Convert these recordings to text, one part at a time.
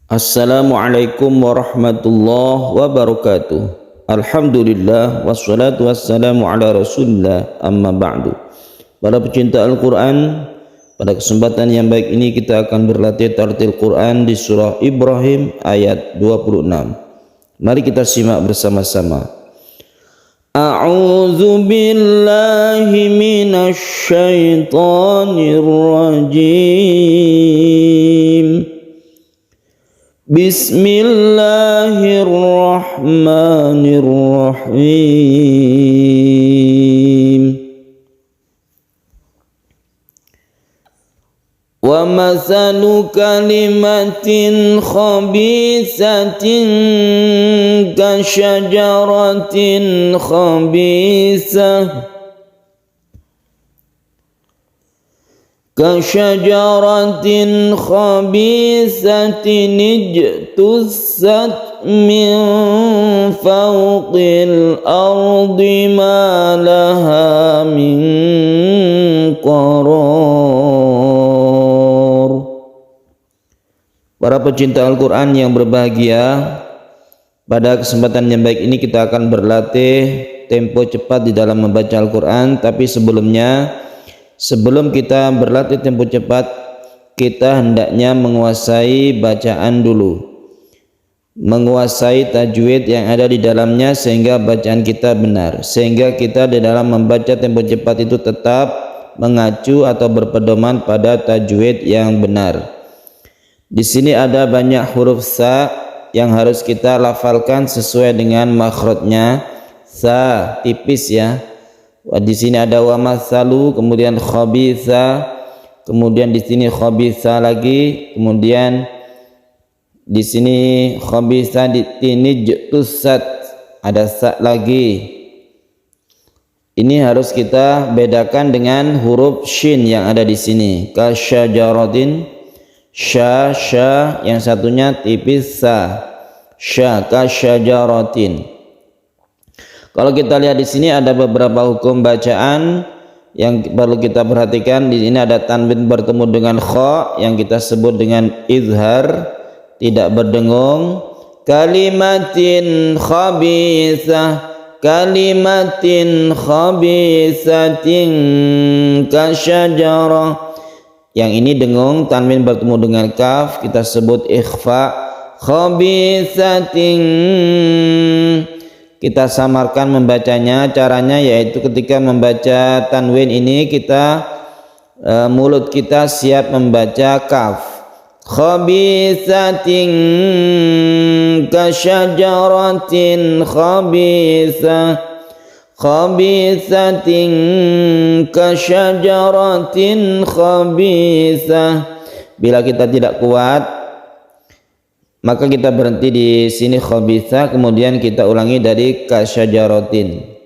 Assalamualaikum warahmatullahi wabarakatuh. Alhamdulillah wassalatu wassalamu ala rasulillah amma ba'du. Para pecinta Al-Quran, pada kesempatan yang baik ini kita akan berlatih tartil Quran di surah Ibrahim ayat 26. Mari kita simak bersama-sama. A'udzu billahi minasy syaithanir rajim. Bismillahirrahmanirrahim. Wa mathalu kalimatin khabisatin kasyajaratin khabisah kasyajaratin khabisatin ijtussat min fawqil ardi ma laha min qarar. Para pecinta Al-Quran yang berbahagia, pada kesempatan yang baik ini kita akan berlatih tempo cepat di dalam membaca Al-Quran. Tapi sebelum kita berlatih tempo cepat, kita hendaknya menguasai bacaan dulu, menguasai tajwid yang ada di dalamnya sehingga bacaan kita benar, sehingga kita di dalam membaca tempo cepat itu tetap mengacu atau berpedoman pada tajwid yang benar. Di sini ada banyak huruf sa yang harus kita lafalkan sesuai dengan makhrajnya. Sa tipis ya. Di sini ada wa mathalu, kemudian khabitha, kemudian di sini khabitha lagi, kemudian di sini khabitha, di sini jtussat, ada sa lagi. Ini harus kita bedakan dengan huruf shin yang ada di sini. Kasyajaratin, sya, yang satunya tipis sa, sya, kasyajaratin. Kalau kita lihat di sini ada beberapa hukum bacaan yang perlu kita perhatikan. Di sini ada tanwin bertemu dengan kha yang kita sebut dengan izhar, tidak berdengung. Kalimatin khabisah, kalimatin khabisatin kasyajarah. Yang ini dengung, tanwin bertemu dengan kaf, kita sebut ikhfa. Khabisatin, kita samarkan membacanya. Caranya yaitu ketika membaca tanwin ini kita mulut kita siap membaca kaf. Khabisatin kasyajaratin khabisah, khabisatin kasyajaratin khabisah. Bila kita tidak kuat, maka kita berhenti di sini khabitha, kemudian kita ulangi dari kasyajaratin.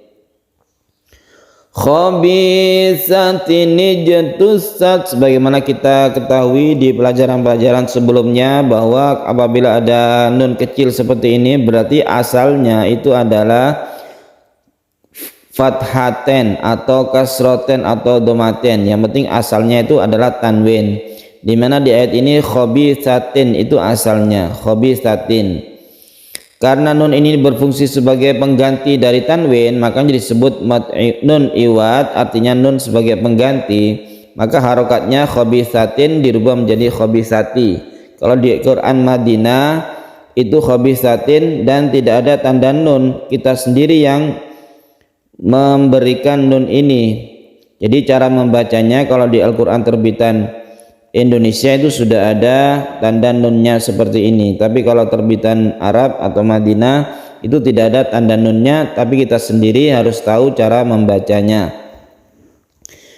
Khabithatin ijtussat, sebagaimana kita ketahui di pelajaran-pelajaran sebelumnya bahwa apabila ada nun kecil seperti ini berarti asalnya itu adalah fathaten atau kasroten atau domaten. Yang penting asalnya itu adalah tanwin. Di mana di ayat ini khabithatin itu asalnya khabithatin. Karena nun ini berfungsi sebagai pengganti dari tanwin, makanya disebut nun iwad, artinya nun sebagai pengganti. Maka harokatnya khabithatin dirubah menjadi khabithati. Kalau di Quran Madinah itu khabithatin dan tidak ada tanda nun, kita sendiri yang memberikan nun ini. Jadi cara membacanya kalau di Al-Quran terbitan Indonesia itu sudah ada tanda nunnya seperti ini, tapi kalau terbitan Arab atau Madinah itu tidak ada tanda nunnya, tapi kita sendiri harus tahu cara membacanya.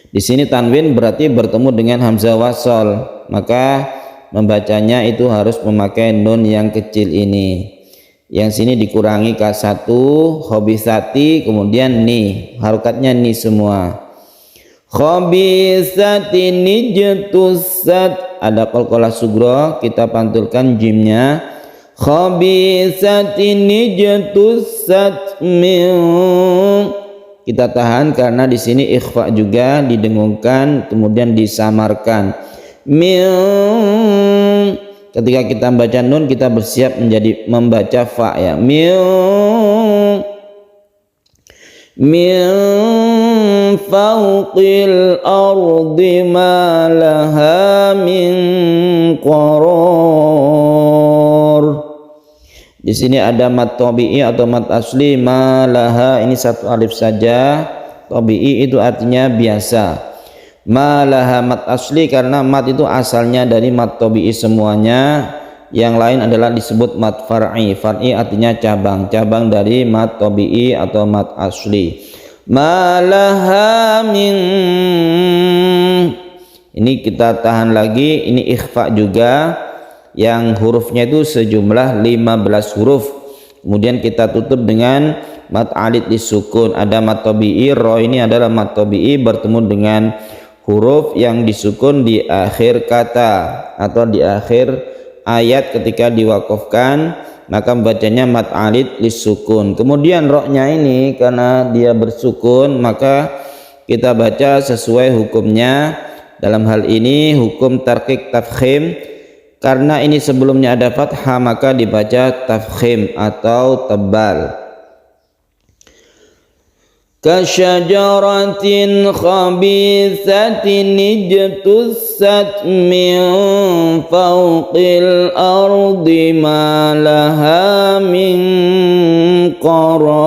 Di sini tanwin berarti bertemu dengan hamzah wasol, maka membacanya itu harus memakai nun yang kecil ini. Yang sini dikurangi K1 khabithati, kemudian ni, harokatnya ni semua. Khabisatin ijtussat, ada qalqalah sugro, kita pantulkan jimnya. Khabisatin ijtussat min, kita tahan karena di sini ikhfa juga didengungkan kemudian disamarkan. Min ketika kita membaca nun kita bersiap menjadi membaca fa ya. Min fawqil ardi ma laha min qarar. Di sini ada mat tabi'i atau mat asli, ma laha ini satu alif saja. Tabi'i itu artinya biasa. Ma laha mat asli karena mat itu asalnya dari mat tabi'i semuanya. Yang lain adalah disebut mat far'i. Far'i artinya cabang dari mat tabi'i atau mat asli. Ma laha min, ini kita tahan lagi, ini ikhfa juga, yang hurufnya itu sejumlah 15 huruf. Kemudian kita tutup dengan mat alid disukun. Ada mat tabi'i, ro ini adalah mat tabi'i bertemu dengan huruf yang disukun di akhir kata atau di akhir ayat ketika diwakafkan, maka bacanya mat alid disukun. Kemudian roknya ini karena dia bersukun maka kita baca sesuai hukumnya. Dalam hal ini hukum tarkik tafkhim, karena ini sebelumnya ada fathah maka dibaca tafkhim atau tebal. Kasyajaratin khabisatin ijtussat min fawqil ardi ma laha min qarar.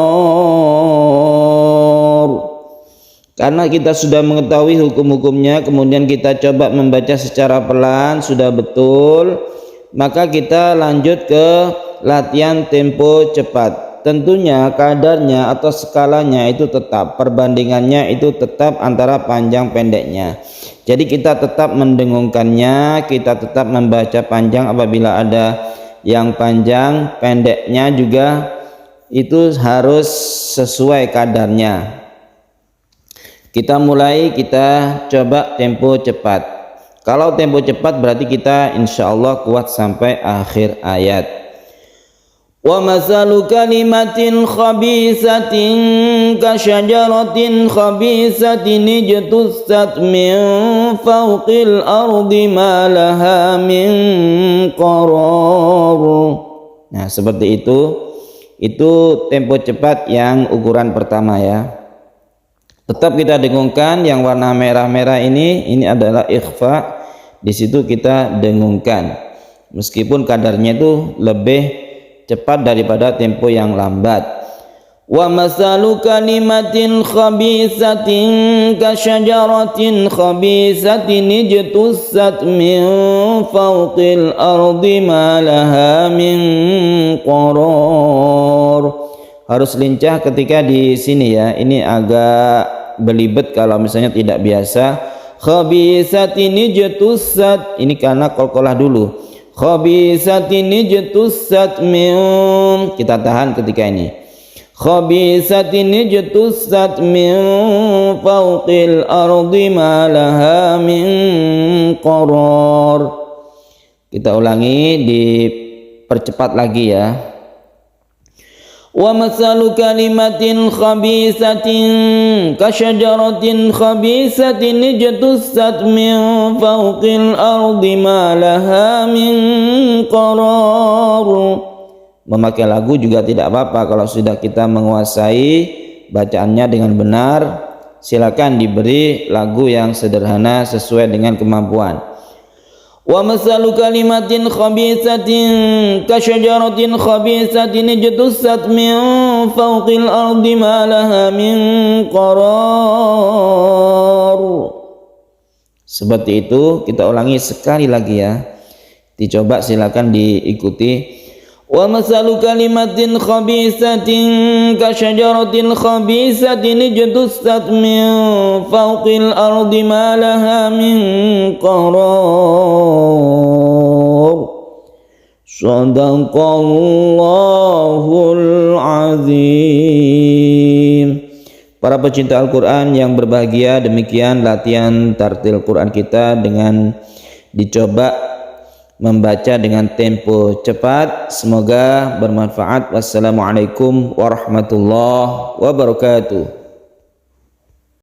Karena kita sudah mengetahui hukum-hukumnya, kemudian kita coba membaca secara pelan, sudah betul, maka kita lanjut ke latihan tempo cepat. Tentunya kadarnya atau skalanya itu tetap, perbandingannya itu tetap antara panjang pendeknya. Jadi kita tetap mendengungkannya, kita tetap membaca panjang apabila ada yang panjang, pendeknya juga itu harus sesuai kadarnya. Kita mulai, kita coba tempo cepat. Kalau tempo cepat berarti kita insya Allah kuat sampai akhir ayat. Wa masalu kalimatin khabisatin kasyajaratin khabisatin ijtussat min fawqil ardi ma laha min qarar. Nah, seperti itu tempo cepat yang ukuran pertama ya. Tetap kita dengungkan, yang warna merah-merah ini adalah ikhfa. Di situ kita dengungkan. Meskipun kadarnya itu lebih cepat daripada tempo yang lambat. Wa masalu kalimatin khabisatin kasyajaratin khabisatin ijtussat min fawqil ardi ma laha min qarar. Harus lincah ketika di sini ya. Ini agak belibet kalau misalnya tidak biasa. Khabisatin ijtussat, ini karena qalqalah dulu. Khabisatin ijtussat min, kita tahan ketika ini. Khabisatin ijtussat min fawqil ardi ma laha min qarar. Kita ulangi, dipercepat lagi ya. Wa masalu kalimatin khabisatin kasyajaratin khabisatin ijtussat min fawqil ardi ma laha min qarar. Memakai lagu juga tidak apa-apa kalau sudah kita menguasai bacaannya dengan benar. Silakan diberi lagu yang sederhana sesuai dengan kemampuan. Wa masalu kalimatin khabisatin kasyajaratin khabisatin ijtussat min fawqil ardi ma laha min qarar. Seperti itu, kita ulangi sekali lagi ya. Dicoba, silakan diikuti. Wa masalu kalimatin khabisatin kasyajaratin khabisatin ijtussat min fawqil ardi ma laha min qarar. Shadaqallahul azim. Para pecinta Al-Quran yang berbahagia, demikian latihan tartil Quran kita dengan dicoba membaca dengan tempo cepat. Semoga bermanfaat. Wassalamualaikum warahmatullahi wabarakatuh.